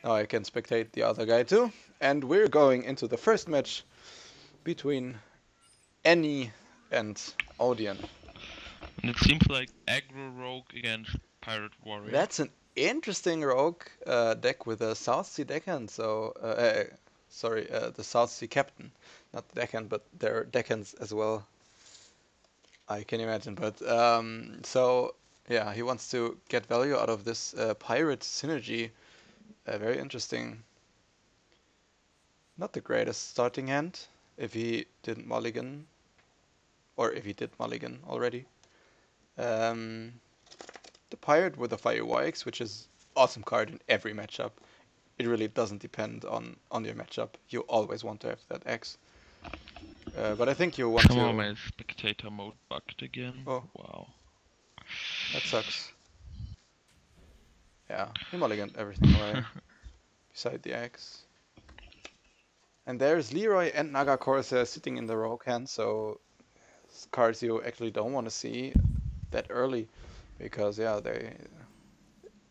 Now I can spectate the other guy too. And we're going into the first match between Annie and odion. And it seems like aggro rogue against pirate warrior. That's an interesting rogue deck with a South Sea deckhand. So, the South Sea captain, not the deckhand, but their deckhands as well. I can imagine, but so yeah, he wants to get value out of this pirate synergy. Very interesting. Not the greatest starting hand if he didn't mulligan, or if he did mulligan already. The pirate with a fire YX, which is awesome card in every matchup. It really doesn't depend on your matchup. You always want to have that X. But I think you want Come to. on, my spectator mode bugged again. Oh, Wow. that sucks. Yeah, he mulliganed everything away beside the X. And there's Leroy and Naga Corsair sitting in the rogue hand, so cards you actually don't want to see that early, because yeah, they,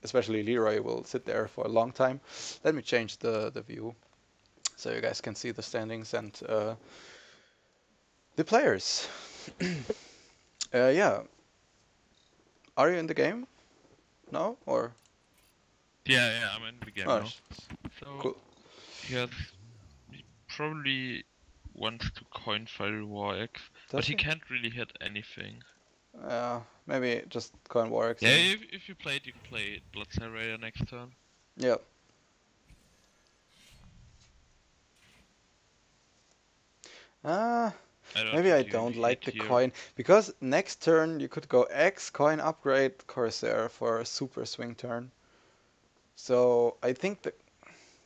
especially Leroy, will sit there for a long time. Let me change the view so you guys can see the standings and the players. Yeah, are you in the game now or? Yeah, I'm in the game now. So Cool. he probably wants to coin Fire War X, but he can't really hit anything. Maybe just coin War X. Yeah, if you play it, you can play Bloodsire Raider next turn. Yeah. Maybe I don't like the coin, because next turn you could go X, coin upgrade Corsair for a super swing turn. So I think that,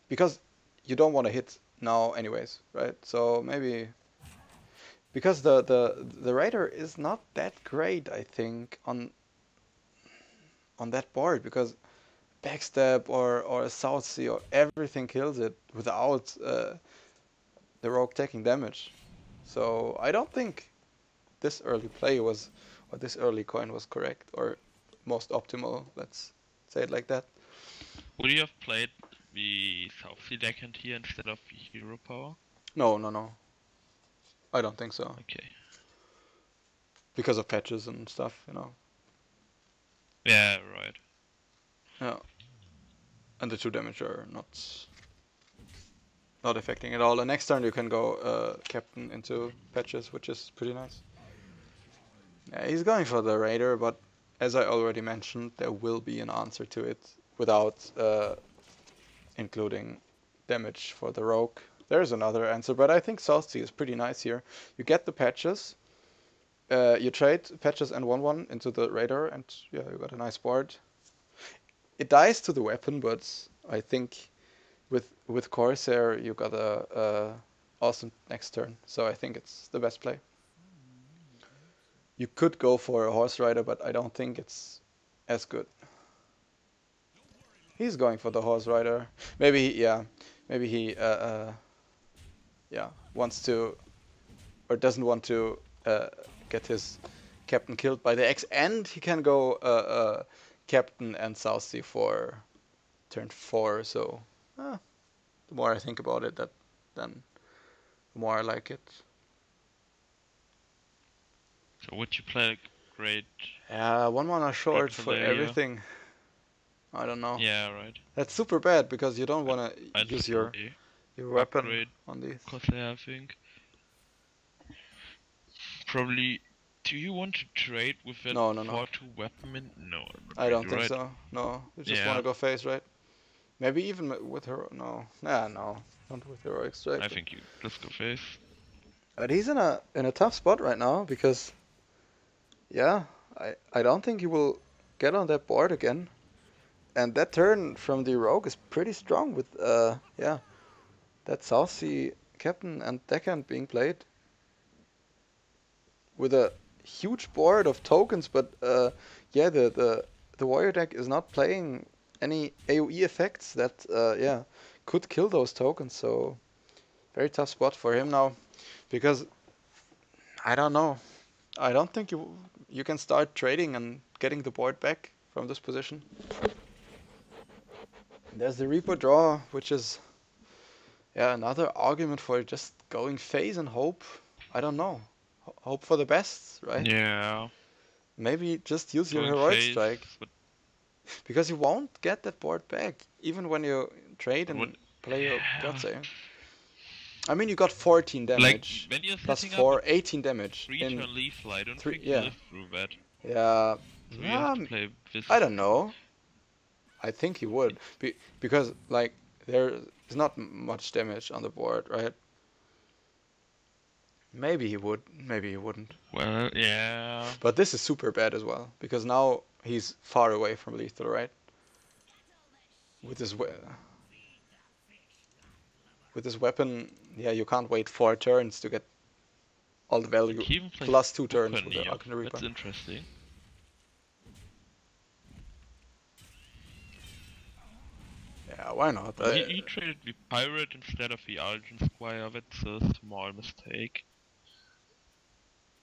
because you don't want to hit now anyways, right? So maybe, because the Raider is not that great, I think, on that board, because backstab or South Sea or everything kills it without the rogue taking damage. So I don't think this early play was, or this early coin was correct, or most optimal, let's say it like that. Would you have played the South Sea deckhand here instead of Hero Power? No. I don't think so. Okay. Because of patches and stuff, you know. Yeah, right. Yeah. And the 2 damage are not affecting at all. And next turn you can go captain into patches, which is pretty nice. Yeah, he's going for the Raider, but as I already mentioned, there will be an answer to it without including damage for the rogue. There's another answer, but I think South Sea is pretty nice here. You get the patches, you trade patches and 1/1 into the Raider, and yeah, you got a nice board. It dies to the weapon, but I think with Corsair you got a awesome next turn, so I think it's the best play. You could go for a Horse Rider, but I don't think it's as good. He's going for the Horse Rider. Maybe he wants to, or doesn't want to get his captain killed by the X, and he can go captain and South Sea for turn 4. So the more I think about it, then the more I like it. So would you play a great? Yeah, 1 mana short for everything. I don't know. Yeah, right. That's super bad, because you don't want to use your weapon on these. Corsair, I think. Probably. Do you want to trade with that 4/2 weapon? No. I don't think so. No, you just want to go face, right? Maybe even with her. No, no, not with heroic strike. I think you just go face. But he's in a tough spot right now, because yeah, I don't think he will get on that board again. And that turn from the rogue is pretty strong with that South Sea captain and deckhand being played with a huge board of tokens. But yeah, the warrior deck is not playing any AoE effects that could kill those tokens. So very tough spot for him now, because I don't know. I don't think you can start trading and getting the board back from this position. There's the Reaper draw, which is another argument for just going phase and hope. I don't know. Hope for the best, right? Yeah. Maybe just use your Going heroic phase, strike. Because you won't get that board back, even when you trade and play your Bloodsayer. I mean, you got 14 damage, like, when you're plus setting 4, up 18 damage. 3-turn lethal, I don't think you Yeah. live through that. Yeah. So you have to play this. I don't know. I think he would. Because, like, there is not much damage on the board, right? Maybe he would, maybe he wouldn't. Well, yeah. But this is super bad as well, because now he's far away from lethal, right? With his weapon, yeah, you can't wait 4 turns to get all the value. Plus 2 turns with the Arcane Reaper. That's interesting. Yeah, why not? He traded the Pirate instead of the Argent Squire. That's a small mistake.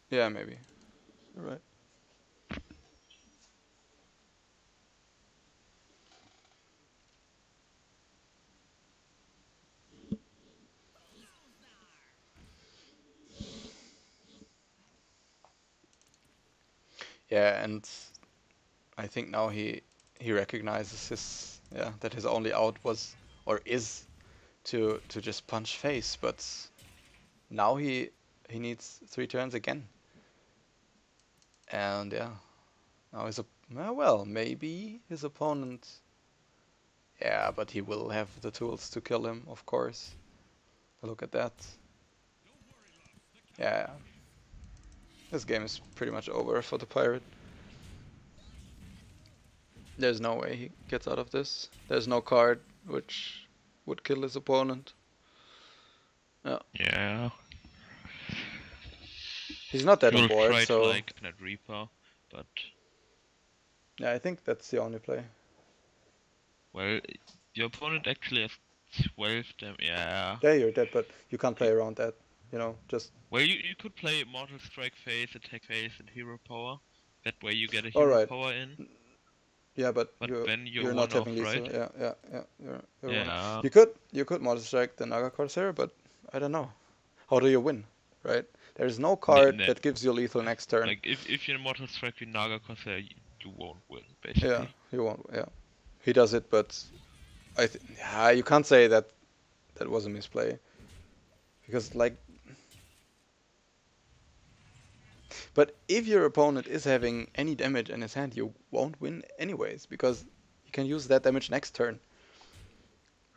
Yeah, maybe. You're right. Yeah, and I think now he recognizes that his only out was or is to just punch face, but now he needs 3 turns again. And yeah, now maybe his opponent. Yeah, but he will have the tools to kill him, of course. Look at that. Yeah, this game is pretty much over for the Pirate. There's no way he gets out of this. There's no card which would kill his opponent. Yeah. He's not that on board, try so. To like Net Reaper, but. Yeah, I think that's the only play. Well, your opponent actually has 12 damage. Yeah. Yeah, you're dead, but you can't play around that. You know, just. Well, you could play Mortal Strike phase, Attack phase, and Hero Power. That way you get a Hero Power in. Yeah, but then you're not having lethal. Right? Yeah. You're yeah. You could Mortal Strike the Naga Corsair, but I don't know. How do you win, right? There's no card that gives you lethal next turn. Like if you Mortal Strike the Naga Corsair, you won't win, basically. Yeah, you won't. Yeah, he does it, but you can't say that was a misplay, because like. But if your opponent is having any damage in his hand, you won't win anyways, because you can use that damage next turn.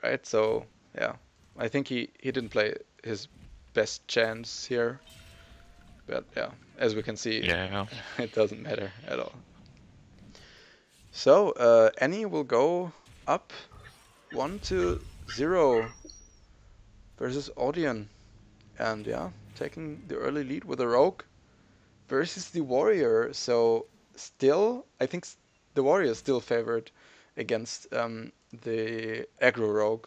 Right? So, yeah. I think he didn't play his best chance here. But yeah, as we can see, it doesn't matter at all. So, Annie will go up 1-0 versus odion. And yeah, taking the early lead with a rogue versus the warrior. So still, I think the warrior is still favored against the aggro rogue.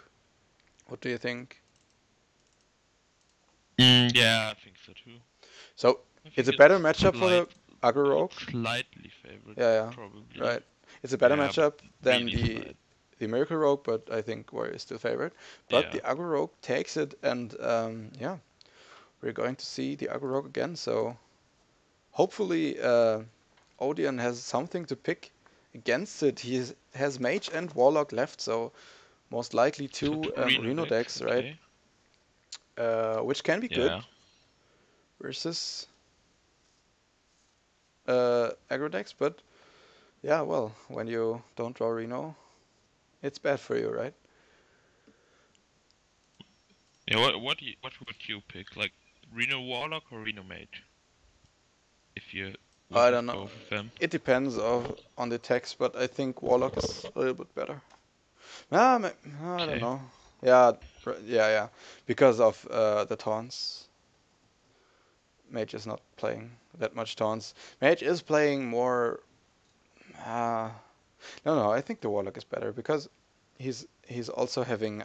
What do you think? Yeah, I think so too. So it's a better matchup for the aggro rogue. Slightly favored. Yeah, probably. Right. It's a better matchup than the miracle rogue, but I think warrior is still favored. But the aggro rogue takes it, and yeah, we're going to see the aggro rogue again. So hopefully odion has something to pick against it. He has mage and warlock left, so most likely 2 Reno decks, right? Which can be good versus aggro decks, but yeah, well, when you don't draw Reno, it's bad for you, right? Yeah, what would you pick? Like Reno warlock or Reno mage? If you I don't know. Both of them. It depends on the text, but I think warlock is a little bit better. I don't know. Yeah. Because of the taunts. Mage is not playing that much taunts. Mage is playing more. No. I think the warlock is better because he's also having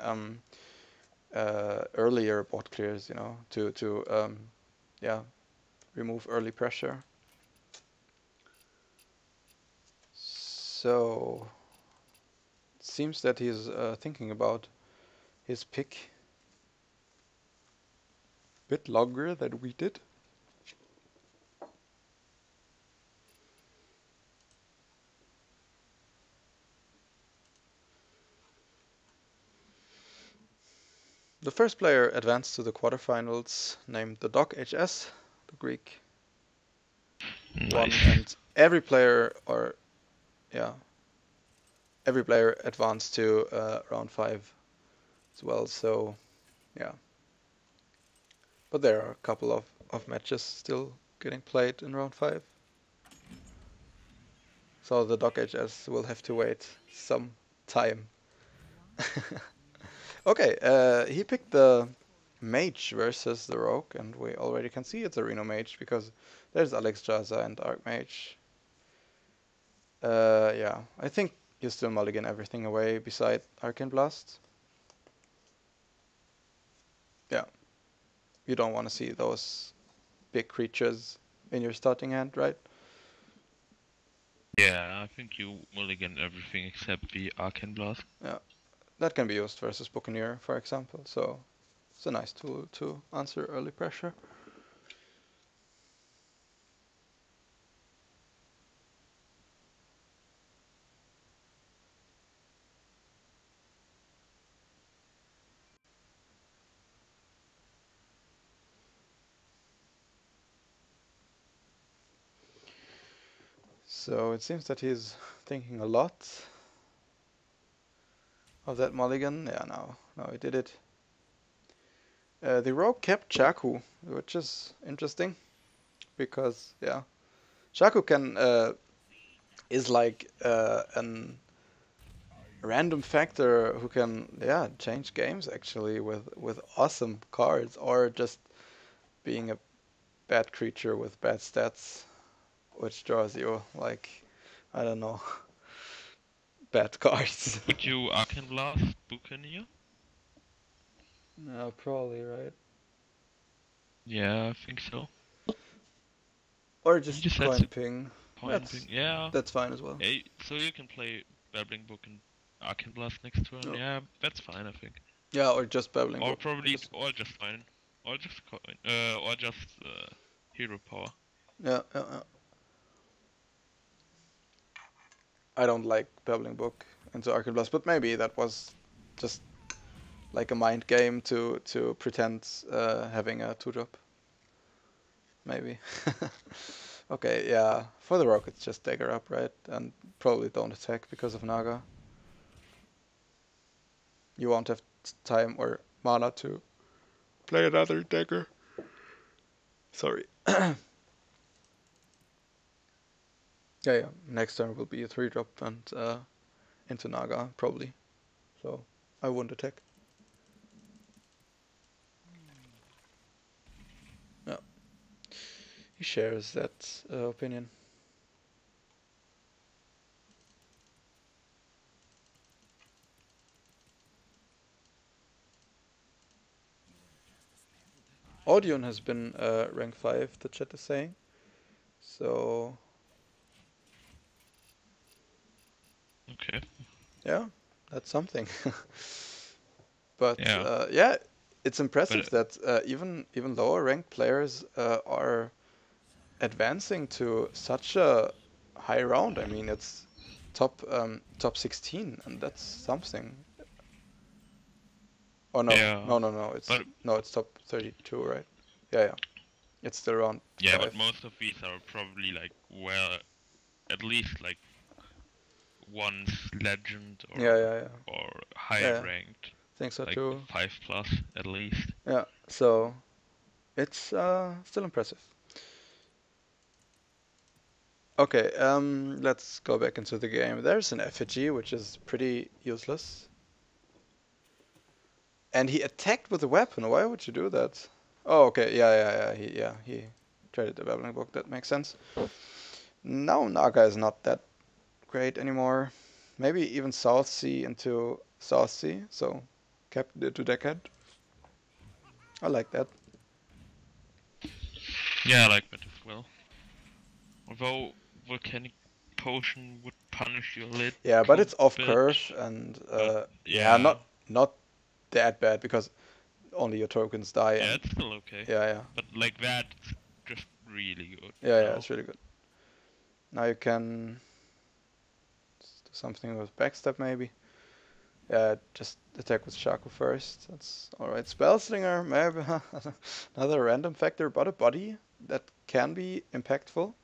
earlier bot clears, you know, to remove early pressure. So seems that he's thinking about his pick a bit longer than we did. The first player advanced to the quarterfinals, named the Doc HS, the Greek one, and every player advanced to round 5 as well. So yeah, but there are a couple of matches still getting played in round 5. So the Doc HS will have to wait some time. Okay, he picked the Mage versus the Rogue, and we already can see it's a Reno Mage because there's Alex Jaza and Archmage. Yeah, I think you still mulligan everything away beside Arcane Blast. Yeah, you don't want to see those big creatures in your starting hand, right? Yeah, I think you mulligan everything except the Arcane Blast. Yeah, that can be used versus Buccaneer, for example, so it's a nice tool to answer early pressure. So it seems that he's thinking a lot of that mulligan. Yeah, no, he did it. The Rogue kept Chaku, which is interesting because yeah, Chaku can is like an random factor who can change games actually with awesome cards, or just being a bad creature with bad stats, which draws you like, I don't know, bad cards. Would you Arcane Blast Buccaneer? No, probably, right? Yeah, I think so. Or just coin ping. Yeah. That's fine as well. Yeah, so you can play Babbling Book and Arcane Blast next turn. Oh. Yeah, that's fine, I think. Yeah, or just Babbling Book. Or probably, or just fine. Or just coin, or just hero power. Yeah. I don't like Babbling Book into Arcane Blast, but maybe that was just like a mind game to pretend having a 2-drop. Maybe. Okay, yeah. For the Rockets, just dagger up, right? And probably don't attack because of Naga. You won't have time or mana to play another dagger. Sorry. Yeah. Next turn will be a 3-drop and into Naga, probably. So I wouldn't attack. Yeah. He shares that opinion. Odion has been rank 5, the chat is saying. So... Okay. Yeah, that's something. But yeah, it's impressive that even lower ranked players are advancing to such a high round. I mean, it's top 16, and that's something. Oh no, no, it's top 32, right? Yeah. It's still around 5. Yeah, but most of these are probably like at least like once legend or or high ranked. I think so like too. 5+ at least. Yeah, so it's still impressive. Okay, let's go back into the game. There's an effigy, which is pretty useless. And he attacked with a weapon. Why would you do that? Oh, okay. Yeah. He traded the babbling book. That makes sense. Now Naga is not that great anymore. Maybe even South Sea into South Sea. So kept it to Decade. I like that. Yeah, I like that as well. Although Volcanic potion would punish you a little. Yeah, but it's off curve and yeah, not that bad because only your tokens die. Yeah, and it's still okay. Yeah. But like that, it's just really good. Yeah, it's really good. Now you can do something with backstab maybe. Yeah, just attack with Shaco first. That's alright. Spellslinger, maybe another random factor, but a body that can be impactful.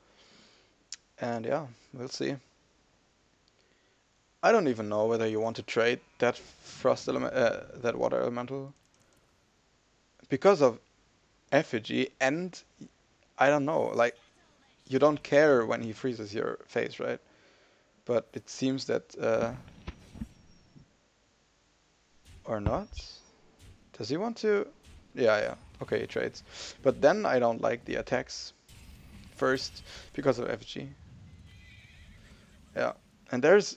And yeah, we'll see. I don't even know whether you want to trade that frost element, that water elemental, because of effigy, and I don't know, like you don't care when he freezes your face, right? But it seems that or not. Does he want to? Yeah. Okay, he trades. But then I don't like the attacks first because of effigy. Yeah, and there's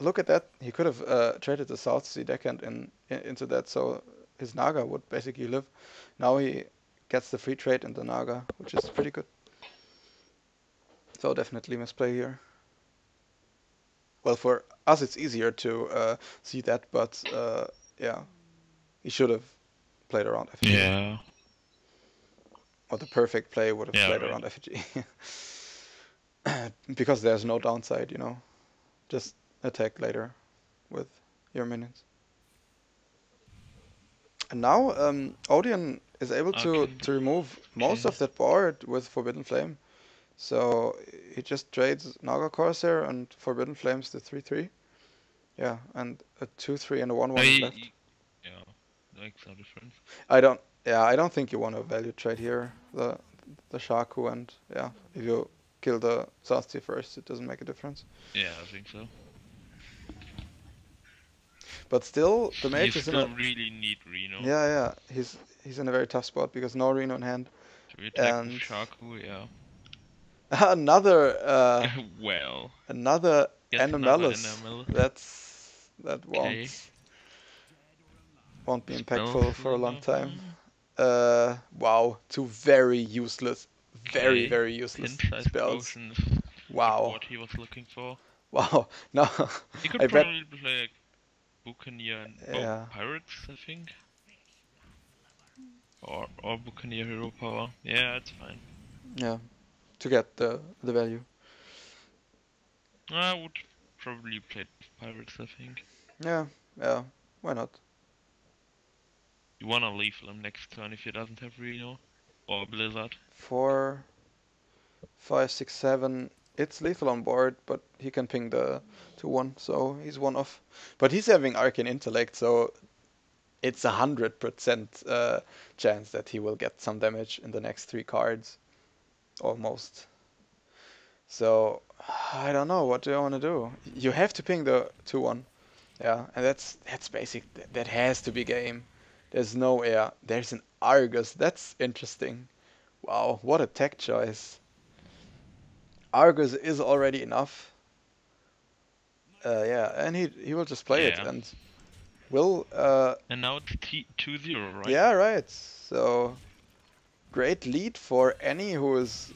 look at that. He could have traded the South Sea deckhand into that, so his Naga would basically live. Now he gets the free trade in the Naga, which is pretty good. So definitely misplay here. Well, for us it's easier to see that, but yeah, he should have played around effigy. Yeah. Or the perfect play would have played around effigy. Because there's no downside, you know. Just attack later with your minions. And now Odion is able to remove most of that board with Forbidden Flame. So he just trades Naga Corsair and Forbidden Flames the 3/3. Yeah, and a 2/3 and a 1/1 is left. Yeah, makes no difference. I don't think you want to value trade here, the Shaku, and yeah, if you kill the South Sea first, it doesn't make a difference. Yeah, I think so. But still, the mage is in a really need Reno. Yeah, he's in a very tough spot because no Reno in hand. So we attack with Shaku, yeah. another well. Another Anomalous. That won't be impactful for a long time. Wow, two very useless, very useless spells. Wow. What he was looking for. Wow, no. He could probably play like Buccaneer and Pirates, I think. Or Buccaneer Hero Power. Yeah, it's fine. Yeah, to get the value. I would probably play Pirates, I think. Yeah, why not? You wanna leave him next turn if he doesn't have Reno or Blizzard. 4, 5, 6, 7. It's lethal on board, but he can ping the 2/1, so he's one off. But he's having Arcane Intellect, so it's 100% chance that he will get some damage in the next 3 cards, almost. So I don't know, what do I want to do? You have to ping the 2/1, yeah, and that's basic. That has to be game. There's no air. There's an Argus. That's interesting. Wow, what a tech choice. Argus is already enough. Yeah, and he will just play it and will. And now it's 2-0, right? Yeah, right. So great lead for Annie, who is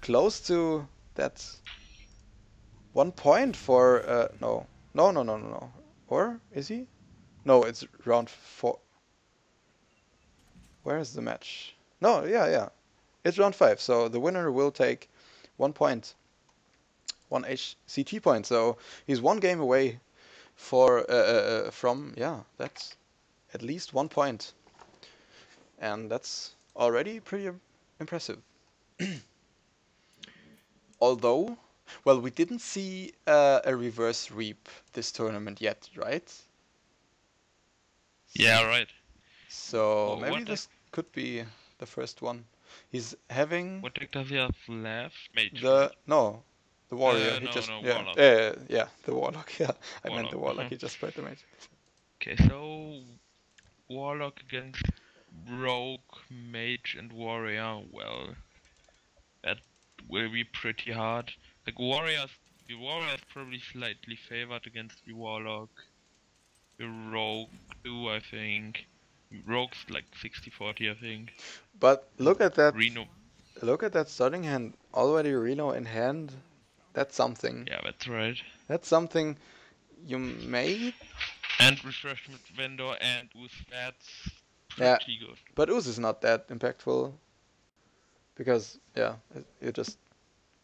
close to that 1 point for no. Or is he? No, it's round 4. Where is the match? No, yeah. It's round 5, so the winner will take 1 point. 1 HCT point, so he's 1 game away from that's at least 1 point. And that's already pretty impressive. Although, well, we didn't see a reverse reap this tournament yet, right? Yeah, right. So maybe this could be the first one. He's having. What deck does he have left? Mage. The warrior. He just Warlock. The warlock. Yeah, I meant the warlock. He just played the mage. Okay, so warlock against rogue, mage, and warrior. Well, that will be pretty hard. Like the warrior is probably slightly favored against the warlock. The rogue too, I think. Rogue's like 60-40, I think. But look at that. Reno. Look at that starting hand. Already Reno in hand. That's something. Yeah, that's right. That's something you made. And refreshment vendor and that's Yeah, pretty good. but Ooze is not that impactful because you just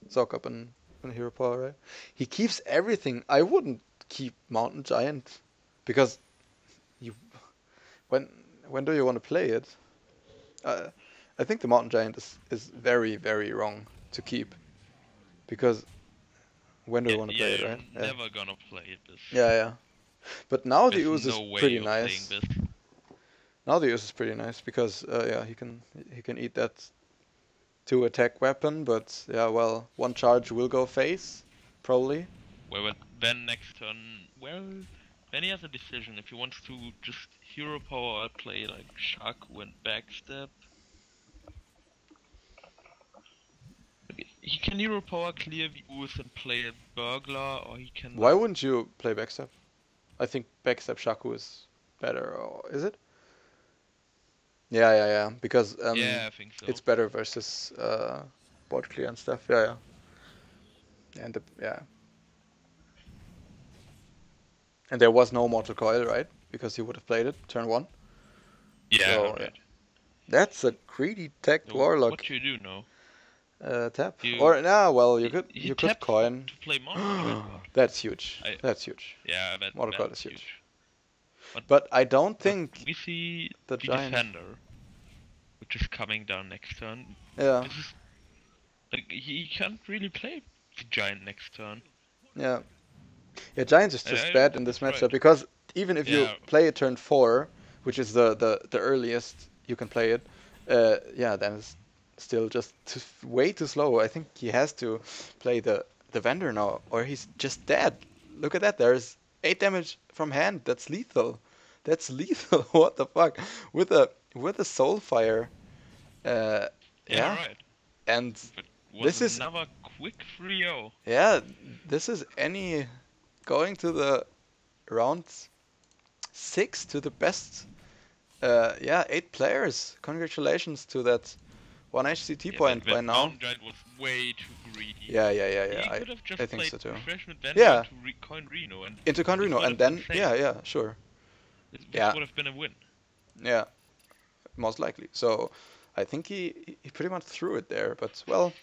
soak up an hero power, right? He keeps everything. I wouldn't keep Mountain Giant because you when when do you want to play it? Uh, I think the Mountain Giant is very very wrong to keep because when do you want to play it, You're right? Yeah, never gonna play this. yeah. But now the There's Ooze is no way pretty you're playing nice. this. Now the Ooze is pretty nice because he can eat that 2 attack weapon, but yeah, well, 1 charge will go face, probably. Well, then next turn, well, then he has a decision. If he wants to just hero power or play like Shaku and backstab. He can hero power clear the Ooze and play a burglar, or he can Why like. wouldn't you play backstab? I think backstab Shaku is better, or is it? Yeah. Because Yeah, I think it's so. better versus board clear and stuff. Yeah. Yeah. And there was no Mortal Coil, right? Because he would have played it turn 1. Yeah, So yeah, right. that's a greedy tagged So what warlock. do you do now? Tap You or nah, well he you could taps coin. to play Mountain Giant, but That's huge. I That's huge. yeah Mortal Coil is that's huge. huge. But But I don't but think we see the the giant. defender, which is coming down next turn. Yeah, This is like he can't really play the giant next turn. yeah, yeah. Giants is just I don't bad in think this that's right. matchup because even if you Yeah, play it turn 4, which is the earliest you can play it, yeah, then it's still just way too slow. I think he has to play the vendor now, or he's just dead. Look at that. There's 8 damage from hand. That's lethal. That's lethal. What the fuck? With a soul fire. Uh, yeah, yeah, right. and But was this is another quick 3-0. yeah, this is any going to the round 6 to the best. Yeah, 8 players. Congratulations to that 1 HCT Yeah, point by that now. Mountain Giant was way too greedy. Yeah. He could have I just think played so too. Refreshment Vendor Yeah, into Coin Reno, and into this Condrino, would and have been then safe. sure. This Yeah, would have been a win. yeah, most likely. So I think he pretty much threw it there, but well,